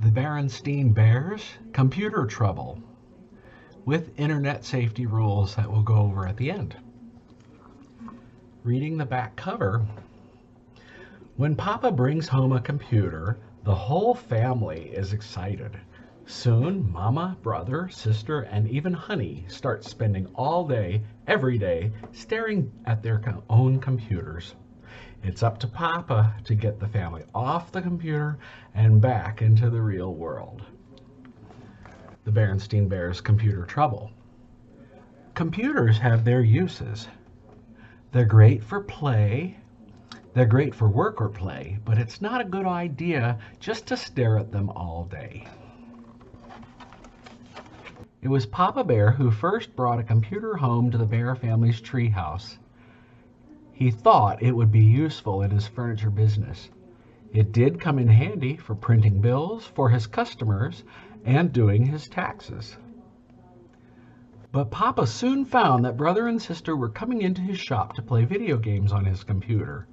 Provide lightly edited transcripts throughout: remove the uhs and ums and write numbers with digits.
The Berenstain Bears computer trouble with internet safety rules that we'll go over at the end. Reading the back cover, when Papa brings home a computer, the whole family is excited. Soon, Mama, brother, sister, and even Honey start spending all day, every day, staring at their own computers. It's up to Papa to get the family off the computer and back into the real world. The Berenstain Bears computer trouble. Computers have their uses. They're great for play. They're great for work or play, but it's not a good idea just to stare at them all day. It was Papa Bear who first brought a computer home to the Bear family's treehouse. He thought it would be useful in his furniture business. It did come in handy for printing bills for his customers and doing his taxes. But Papa soon found that brother and sister were coming into his shop to play video games on his computer.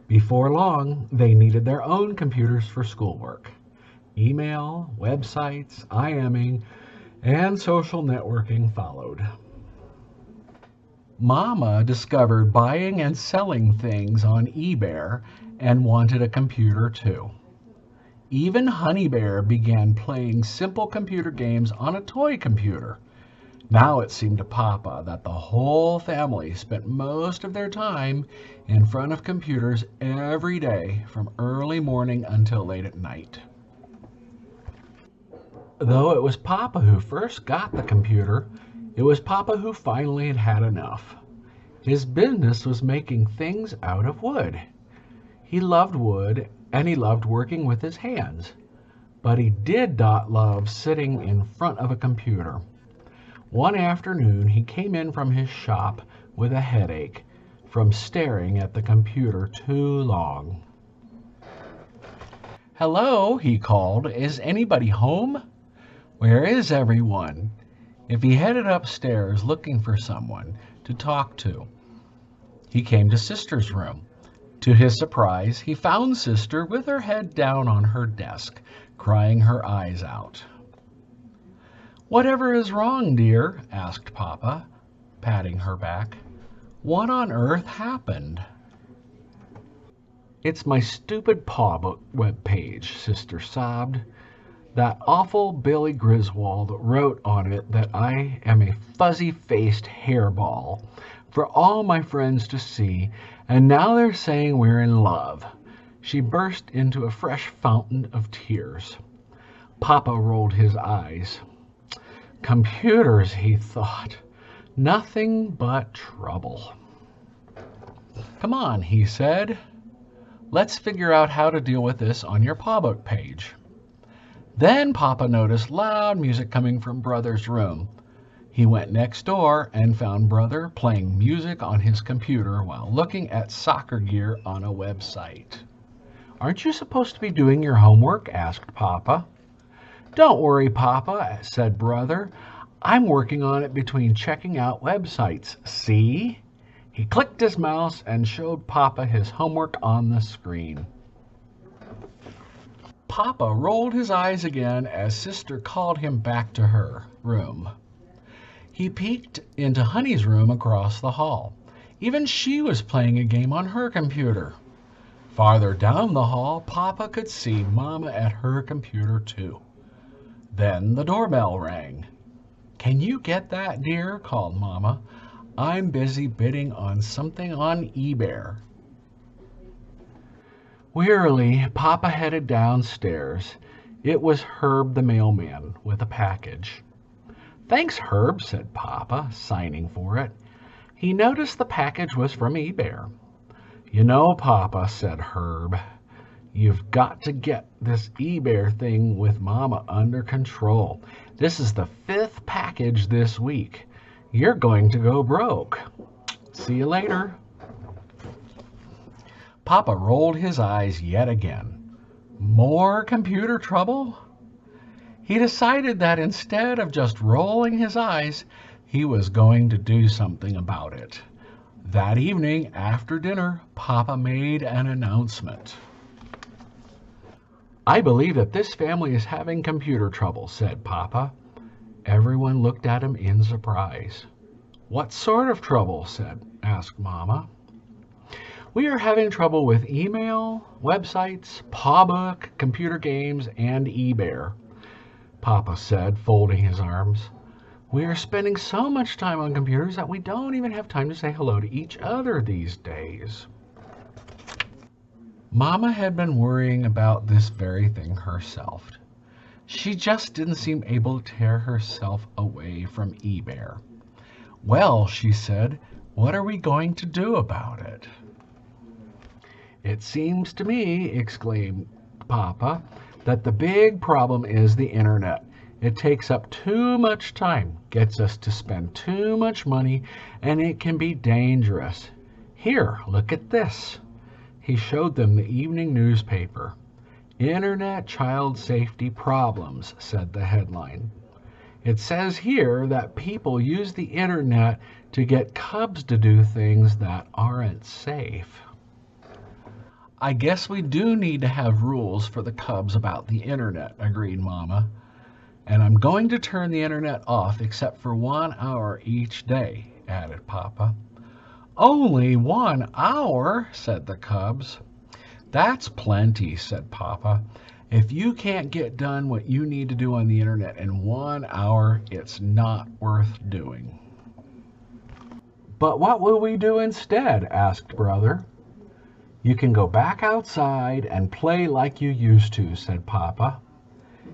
Before long, they needed their own computers for schoolwork. Email, websites, IMing, and social networking followed. Mama discovered buying and selling things on eBay and wanted a computer too. Even Honey Bear began playing simple computer games on a toy computer. Now it seemed to Papa that the whole family spent most of their time in front of computers every day from early morning until late at night. Though it was Papa who first got the computer, it was Papa who finally had enough. His business was making things out of wood. He loved wood and he loved working with his hands, but he did not love sitting in front of a computer. One afternoon he came in from his shop with a headache from staring at the computer too long. "Hello," he called. "Is anybody home? Where is everyone?" If he headed upstairs looking for someone to talk to. He came to Sister's room. To his surprise, he found Sister with her head down on her desk, crying her eyes out. "Whatever is wrong, dear?" asked Papa, patting her back. "What on earth happened?" "It's my stupid paw book web page," Sister sobbed. "That awful Billy Griswold wrote on it that I am a fuzzy-faced hairball for all my friends to see, and now they're saying we're in love." She burst into a fresh fountain of tears. Papa rolled his eyes. Computers, he thought. Nothing but trouble. "Come on," he said. "Let's figure out how to deal with this on your paw book page." Then Papa noticed loud music coming from Brother's room. He went next door and found Brother playing music on his computer while looking at soccer gear on a website. "Aren't you supposed to be doing your homework?" asked Papa. "Don't worry, Papa," said Brother. "I'm working on it between checking out websites. See?" He clicked his mouse and showed Papa his homework on the screen. Papa rolled his eyes again as Sister called him back to her room. He peeked into Honey's room across the hall. Even she was playing a game on her computer. Farther down the hall, Papa could see Mama at her computer too. Then the doorbell rang. "Can you get that, dear?" called Mama. "I'm busy bidding on something on eBay." Wearily, Papa headed downstairs. It was Herb the mailman with a package. "Thanks, Herb," said Papa, signing for it. He noticed the package was from eBay. "You know, Papa," said Herb, "you've got to get this eBay thing with Mama under control. This is the 5th package this week. You're going to go broke. See you later." Papa rolled his eyes yet again. More computer trouble? He decided that instead of just rolling his eyes, he was going to do something about it. That evening, after dinner, Papa made an announcement. I believe that this family is having computer trouble, said Papa. Everyone looked at him in surprise. What sort of trouble? asked Mama. We are having trouble with email, websites, pawbook, computer games, and eBear, Papa said, folding his arms. We are spending so much time on computers that we don't even have time to say hello to each other these days. Mama had been worrying about this very thing herself. She just didn't seem able to tear herself away from eBear. Well, she said, what are we going to do about it? It seems to me, exclaimed Papa, that the big problem is the internet. It takes up too much time, gets us to spend too much money, and it can be dangerous. Here, look at this. He showed them the evening newspaper. Internet child safety problems, said the headline. It says here that people use the internet to get cubs to do things that aren't safe. I guess we do need to have rules for the cubs about the internet, agreed Mama. And I'm going to turn the internet off except for 1 hour each day, added Papa. Only 1 hour, said the cubs. That's plenty, said Papa. If you can't get done what you need to do on the internet in 1 hour, it's not worth doing. But what will we do instead? Asked Brother. You can go back outside and play like you used to, said Papa.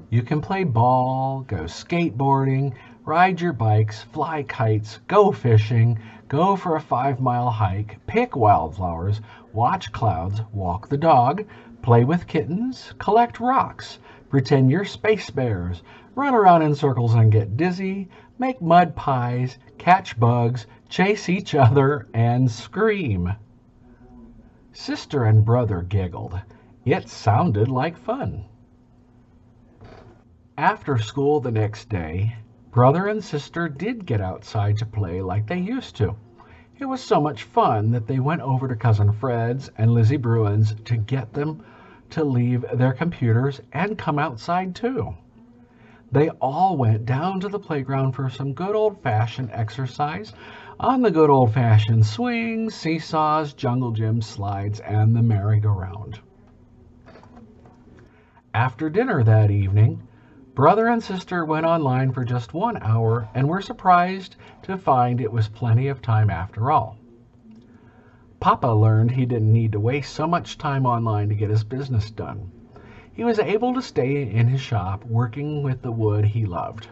You can play ball, go skateboarding, ride your bikes, fly kites, go fishing, go for a 5-mile hike, pick wildflowers, watch clouds, walk the dog, play with kittens, collect rocks, pretend you're space bears, run around in circles and get dizzy, make mud pies, catch bugs, chase each other, and scream. Sister and Brother giggled. It sounded like fun. After school the next day, Brother and Sister did get outside to play like they used to. It was so much fun that they went over to Cousin Fred's and Lizzie Bruin's to get them to leave their computers and come outside too. They all went down to the playground for some good old-fashioned exercise on the good old-fashioned swings, seesaws, jungle gym slides, and the merry-go-round. After dinner that evening, Brother and Sister went online for just 1 hour and were surprised to find it was plenty of time after all. Papa learned he didn't need to waste so much time online to get his business done. He was able to stay in his shop working with the wood he loved.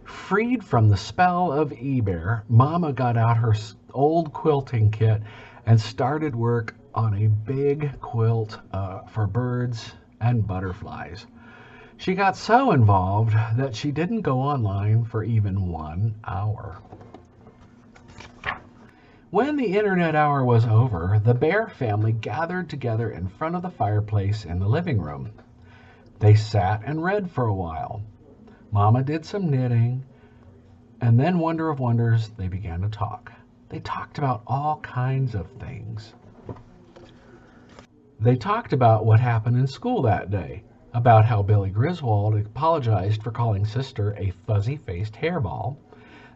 Freed from the spell of eBear, Mama got out her old quilting kit and started work on a big quilt for birds and butterflies. She got so involved that she didn't go online for even 1 hour. When the internet hour was over, the Bear family gathered together in front of the fireplace in the living room. They sat and read for a while. Mama did some knitting, and then, wonder of wonders, they began to talk. They talked about all kinds of things. They talked about what happened in school that day, about how Billy Griswold apologized for calling Sister a fuzzy-faced hairball.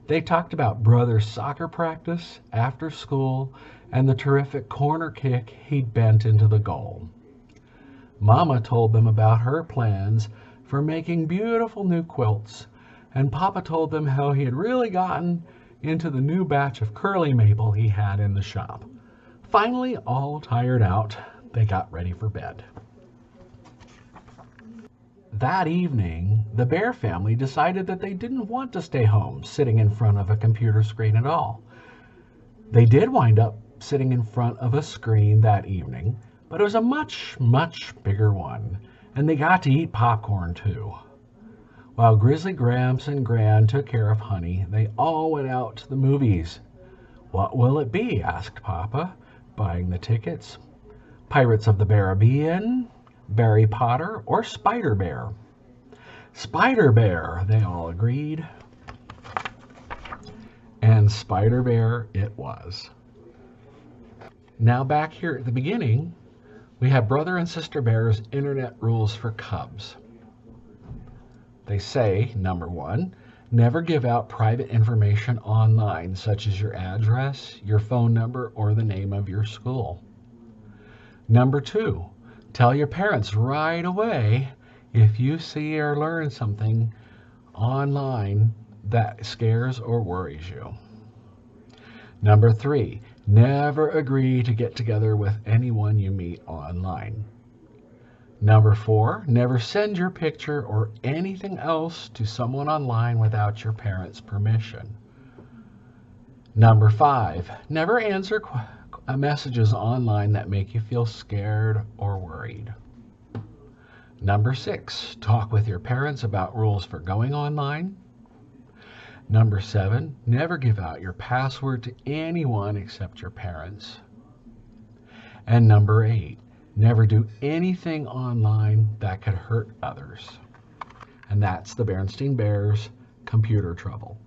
They talked about Brother's soccer practice after school and the terrific corner kick he'd bent into the goal. Mama told them about her plans for making beautiful new quilts, and Papa told them how he had really gotten into the new batch of curly maple he had in the shop. Finally, all tired out, they got ready for bed. That evening, the Bear family decided that they didn't want to stay home sitting in front of a computer screen at all. They did wind up sitting in front of a screen that evening, but it was a much, much bigger one, and they got to eat popcorn too. While Grizzly Gramps and Gran took care of Honey, they all went out to the movies. What will it be? Asked Papa, buying the tickets. Pirates of the Caribbean, Barry Potter, or Spider Bear? Spider Bear, they all agreed. And Spider Bear it was. Now back here at the beginning, We have Brother and Sister Bear's internet rules for cubs. They say, number 1, never give out private information online, such as your address, your phone number, or the name of your school. Number 2, tell your parents right away if you see or learn something online that scares or worries you. Number 3, never agree to get together with anyone you meet online. Number 4, never send your picture or anything else to someone online without your parents' permission. Number 5, never answer messages online that make you feel scared or worried. Number 6, talk with your parents about rules for going online. Number 7, never give out your password to anyone except your parents. And number 8, never do anything online that could hurt others. And that's the Berenstain Bears computer trouble.